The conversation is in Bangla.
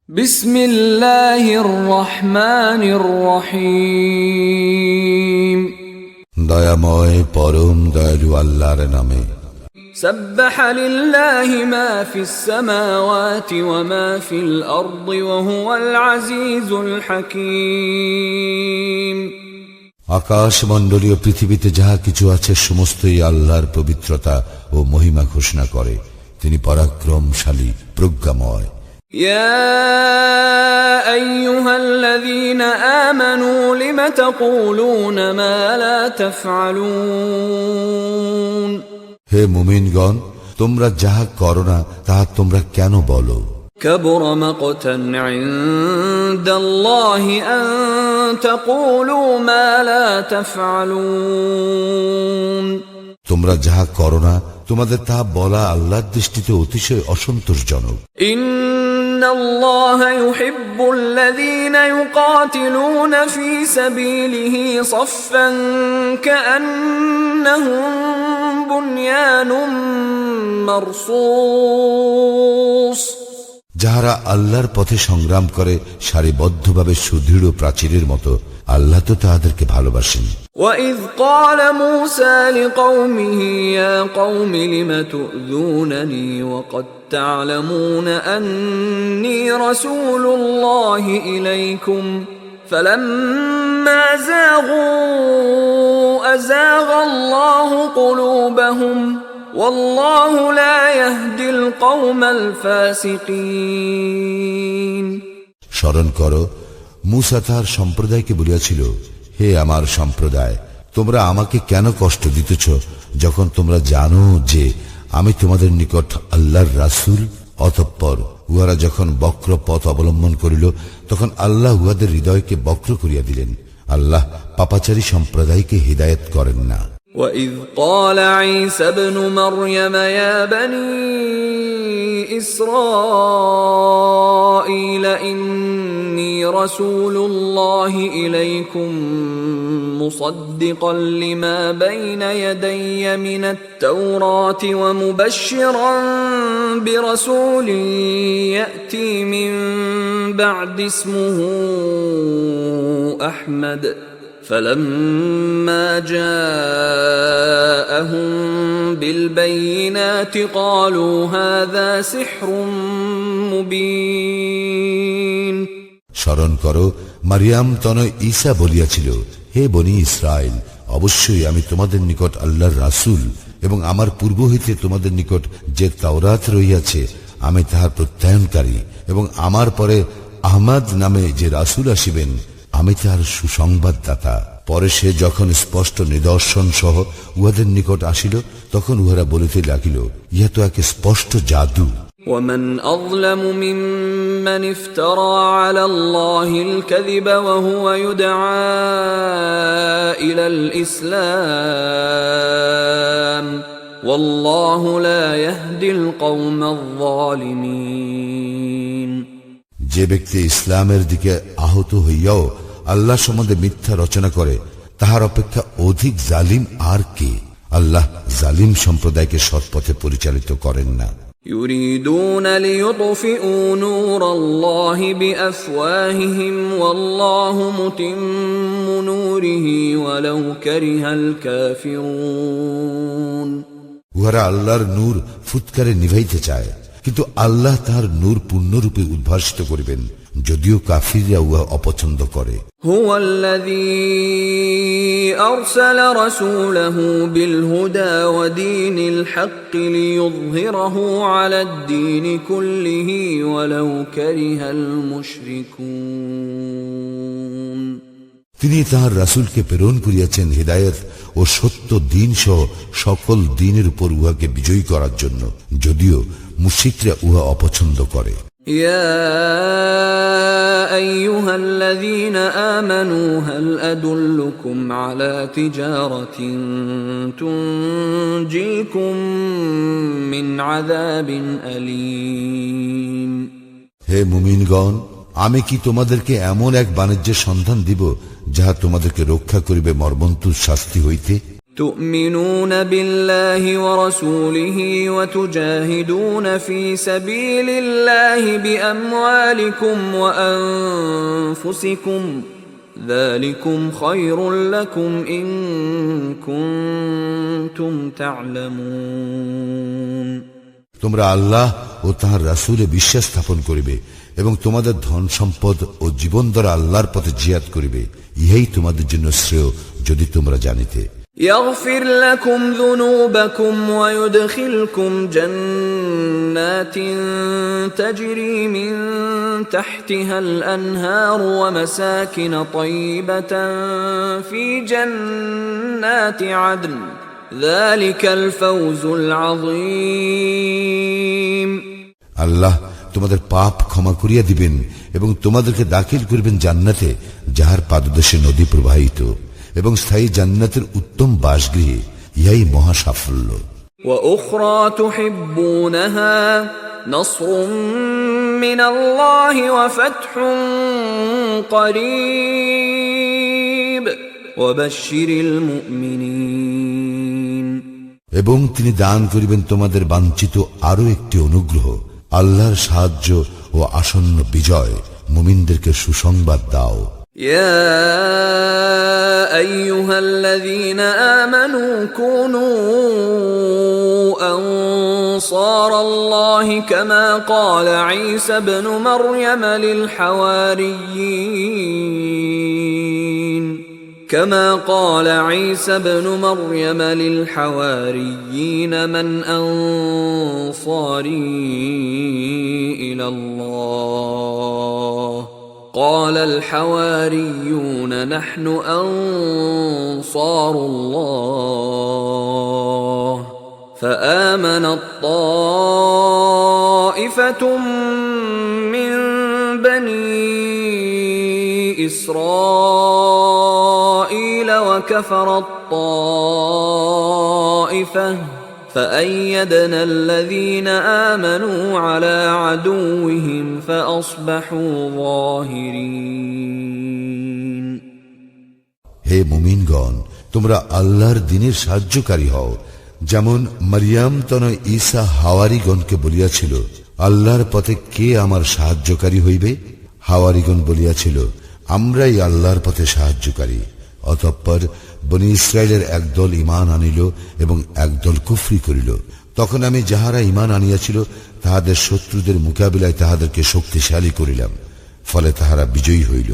বিসমিল্লাহির রহমানির রহিম। দয়াময় পরম দয়ালু আল্লাহর নামে। সাব্বাহা লিল্লাহি মা ফিস সামাওয়াতি ওয়া মা ফিল আরদি ওয়া হুয়াল আজিজুল হাকীম। আকাশমণ্ডলীয় পৃথিবীতে যাহা কিছু আছে সমস্তই আল্লাহর পবিত্রতা ও মহিমা ঘোষণা করে। তিনি পরাক্রমশালী, প্রজ্ঞাময়। ইয়া আইয়ুহাল্লাযীনা আমানু লিমা তাকুলুনা মা লা তাফআলুন। হে মুমিনগণ, তোমরা যাহা করো না তাহা তোমরা কেন বলো? كبر مقتا عند الله أن تقولوا ما لا تفعلون। তোমরা যাহা করো না তোমাদের তাহা বলা আল্লাহর দৃষ্টিতে অতিশয় অসন্তোষজনক। إن الله يحب الذين يقاتلون في سبيله صفا كأنهم بنيان مرصوص। যাহারা আল্লাহর পথে সংগ্রাম করে সারিবদ্ধভাবে সুদৃঢ় প্রাচীরের মতো, আল্লাহ তো তাহাদেরকে ভালোবাসেন। وَإِذْ قَالَ مُوسَى لِقَوْمِهِ يَا قَوْمِ لِمَ تُؤْذُونَنِي وَقَدْ تَعْلَمُونَ أَنِّي رَسُولُ اللَّهِ إِلَيْكُمْ فَلَمَّا زَاغُوا أَزَاغَ اللَّهُ قُلُوبَهُمْ والله لا يهدي القوم الفاسقين। স্মরণ করো, মূসা তার সম্প্রদায়কে বলিয়াছিল, হে আমার সম্প্রদায়, তোমরা আমাকে কেন কষ্ট দিতেছ যখন তোমরা জানো যে আমি তোমাদের নিকট আল্লাহর রাসূল? অতঃপর উহারা যখন বক্র পথ অবলম্বন করিল তখন আল্লাহ উহাদের হৃদয়কে বক্র করিয়া দিলেন। আল্লাহ পাপাচারী সম্প্রদায়কে হিদায়াত করেন না। وَإِذْ قَالَ عِيسَى ابْنُ مَرْيَمَ يَا بَنِي إِسْرَائِيلَ إِنِّي رَسُولُ اللَّهِ إِلَيْكُمْ مُصَدِّقًا لِمَا بَيْنَ يَدَيَّ مِنَ التَّوْرَاةِ وَمُبَشِّرًا بِرَسُولٍ يَأْتِي مِن بَعْدِ اسْمُهُ أَحْمَدُ فَلَمَّا جَاءَهُم بِالْبَيِّنَاتِ قَالُوا هَذَا سِحْرٌ مُبِينٌ। স্মরণ করো, মারিয়াম তনয় ঈসা বলিয়াছিল, হে বনি ইসরাইল, অবশ্যই আমি তোমাদের নিকট আল্লাহর রাসূল এবং আমার পূর্ব হইতে তোমাদের নিকট যে তাওরাত রহিয়াছে আমি তাহার প্রত্যয়নকারী, এবং আমার পরে আহমদ নামে যে রাসূল আসিবেন আমি তাহার সুসংবাদদাতা। পরে সে যখন স্পষ্ট নিদর্শন সহ উহাদের নিকট আসিল তখন উহারা বলিতে লাগিল, ইহা তো এক স্পষ্ট জাদু। ومن أظلم ممن افترى على الله الكذب وهو يدعى إلى الإسلام والله لا يهدي القوم الظالمين। যে ব্যক্তি ইসলামের দিকে আহত হইয়াও আল্লাহ সম্বন্ধে মিথ্যা রচনা করে তাহার অপেক্ষা অধিক জালিম আর কে? আল্লাহ জালিম সম্প্রদায়কে সৎপথে পরিচালিত করেন না। يريدون ليطفئوا نور الله بأفواههم والله متم نوره ولو كره الكافرون। উহারা আল্লাহর নূর ফুৎকারে নিভাইতে চায়, কিন্তু আল্লাহ তাহার নূর পূর্ণরূপে উদ্ভাসিত করিবেন, যদিও কাফিররা উহা অপছন্দ করে। هو الذي أرسل رسوله بالهدى ودين الحق ليظهره على الدين كله ولو كره المشركون। তিনি তাহার রাসূলকে প্রেরণ করিয়াছেন হিদায়াত ও সত্য দ্বীন সহ সকল দ্বীনের উপর উহাকে বিজয়ী করার জন্য, যদিও মুশরিকরা উহা অপছন্দ করে। يا أيها الذين آمنوا هل أدلكم على تجارة تنجيكم من عذاب أليم। হে মুমিনগণ, আমি কি তোমাদেরকে এমন এক বাণিজ্যের সন্ধান দিব যাহা তোমাদেরকে রক্ষা করিবে মর্মন্তুদ শাস্তি হইতে? تؤمنون بالله ورسوله وتجاهدون في سبيل الله بأموالكم وأنفسكم ذلكم خير لكم إن كنتم تعلمون তোমরা আল্লাহ ও তাঁর রাসূলে বিশ্বাস স্থাপন করিবে এবং তোমাদের ধন সম্পদ ও জীবন দ্বারা আল্লাহর পথে জিহাদ করিবে, ইহাই তোমাদের জন্য শ্রেয় যদি তোমরা জানিতে। يغفر لكم ذنوبكم ويدخلكم جنات تجري من تحتها الأنهار ومساكن طيبة في جنات عدن ذلك الفوز العظيم আল্লাহ তোমাদের পাপ ক্ষমা করিয়া দিবেন এবং তোমাদেরকে দাখিল করিবেন জান্নাতে যাহার পাদদেশে নদী প্রবাহিত এবং স্থায়ী জান্নাতের উত্তম বাসগৃহে, ইহাই মহা সাফল্য। وأخرى تحبونها نصر من الله وفتح قريب وبشر المؤمنين এবং তিনি দান করিবেন তোমাদের বাঞ্ছিত আরো একটি অনুগ্রহ, আল্লাহর সাহায্য ও আসন্ন বিজয়। মুমিনদেরকে সুসংবাদ দাও। يا أيها الذين آمنوا كونوا أنصار الله كما قال عيسى ابن مريم للحواريين من أنصاري إلى الله قال الحواريون نحن أنصار الله فآمنت طائفة من بني إسرائيل وكفرت طائفة فأيدنا الذين آمنوا على عدوهم فأصبحوا ظاهرين হে মুমিনগণ, তোমরা আল্লাহর দ্বীনের সাহায্যকারী হও, যেমন মারিয়াম তনয় ঈসা হাওয়ারীগণকে বলিয়াছিল, আল্লাহর পথে কে আমার সাহায্যকারী হইবে? হাওয়ারীগণ বলিয়াছিল, আমরাই আল্লাহর পথে সাহায্যকারী। অতঃপর বনী ইসরায়েলের একদল ঈমান আনিল এবং একদল কুফরি করিল। তখন আমি যাহারা ঈমান আনিয়াছিল তাহাদের শত্রুদের মোকাবিলায় তাহাদেরকে শক্তিশালী করিলাম, ফলে তাহারা বিজয়ী হইল।